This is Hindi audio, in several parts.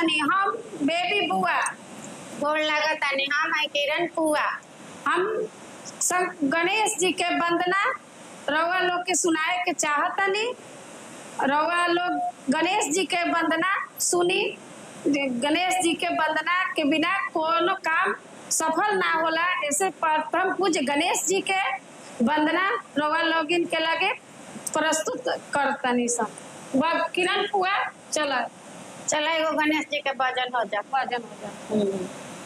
तनी हम बेबी बुआ। गोड़ लागतानी हम है किरण पुआ। हम सब गणेश जी के वंदना रउआ लोग के सुनाए के चाहतनी। रउआ लोग गणेश जी के वंदना सुनी। गणेश जी के वंदना के बिना कोनो काम सफल ना होला। ऐसे प्रथम पूज्य गणेश जी के वंदना रउआ लोगिन के लगे प्रस्तुत करतनी सब। वह किरण पुआ चला एगो गणेश जी के भजन हो जा।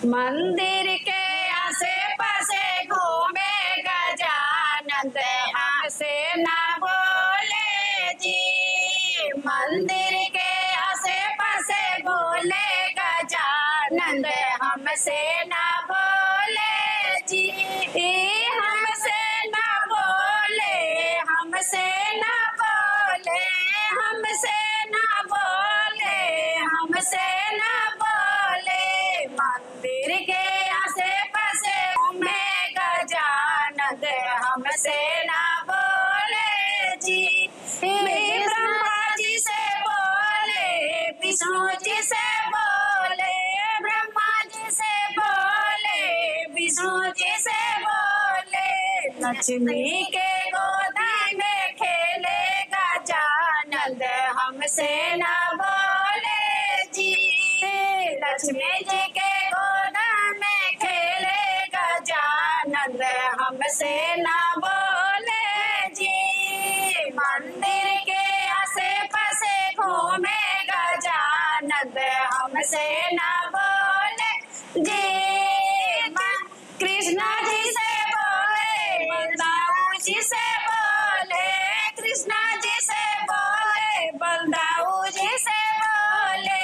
मंदिर के आसे पासे घूमे गजानन हमसे ना बोले जी। मंदिर के आसे पासे बोले गजानन हमसे ना बोले जी। हमसे ना बोले, हमसे ना बोले, हमसे ना बोले, हमसे ना बोले। मंदिर के आसे पासे घूमे गजानन हमसे ना बोले जी। ब्रह्मा जी से बोले, विष्णु जी से बोले, ब्रह्मा जी से बोले, विष्णु जी से बोले। लक्ष्मी के गोदी में खेले गजानन हमसे ना बोले जी। लक्ष्मी जी के गोदा में खेले गजानन हमसे ना बोले जी। मंदिर के आसे पासे घूमे गजानन हमसे ना बोले जी। कृष्णा जी से बोले, बलदाऊ जी से बोले, कृष्णा जी से बोले, बलदाऊ जी से बोले।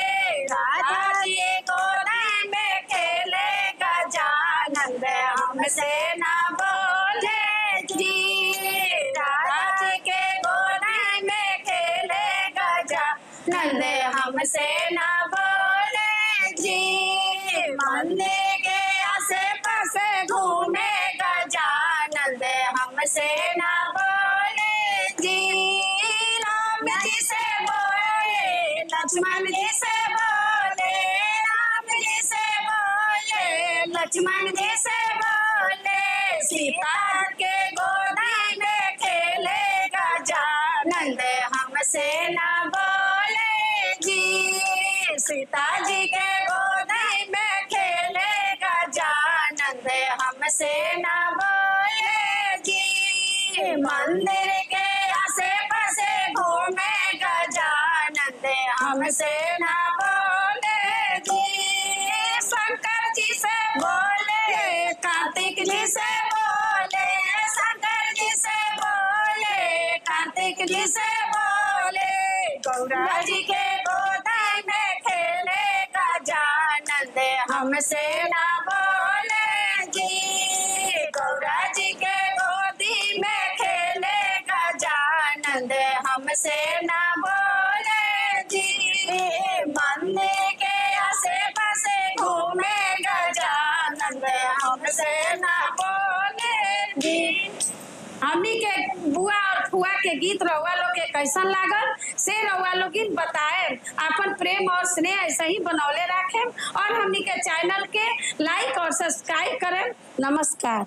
राधा जी गोदी में खेले गजानन हमसे ना बोले जी। राधा जी के गोदी में खेले गजानन हमसे ना बोले जी। मंदिर के आसे पासे घूमे गजानन हमसे ना बोले जी। राम जी से बोले, लक्ष्मण जी से बोले, राम जी से बोले, लक्ष्मण जी से बोले। सीता के गोदी में खेले गजानन हमसे ना बोले जी। सीता जी के गोदी में खेले गजानन हमसे ना बोले जी। मंदिर के आसे पासे घूमे गजानन हमसे ना बोले जी। शंकर जी से बोले, कार्तिक जी से बोले, शंकर जी से बोले, कार्तिक जी से बोले। गौरा जी के गोदी में खेले गजानन हमसे ना बोले जी। गौरा जी के गोदी में खेले गजानन हमसे ना बोले जी। मंदिर के आसे पासे घूमे गजानन हमसे ना बोले जी। हमनी के बुआ और फुआ के गीत रउआ लोग के कैसन लागल से रउआ लोग बताए। अपन प्रेम और स्नेह ऐसे ही बनौले रखें और हमनी के चैनल के लाइक और सब्सक्राइब करें। नमस्कार।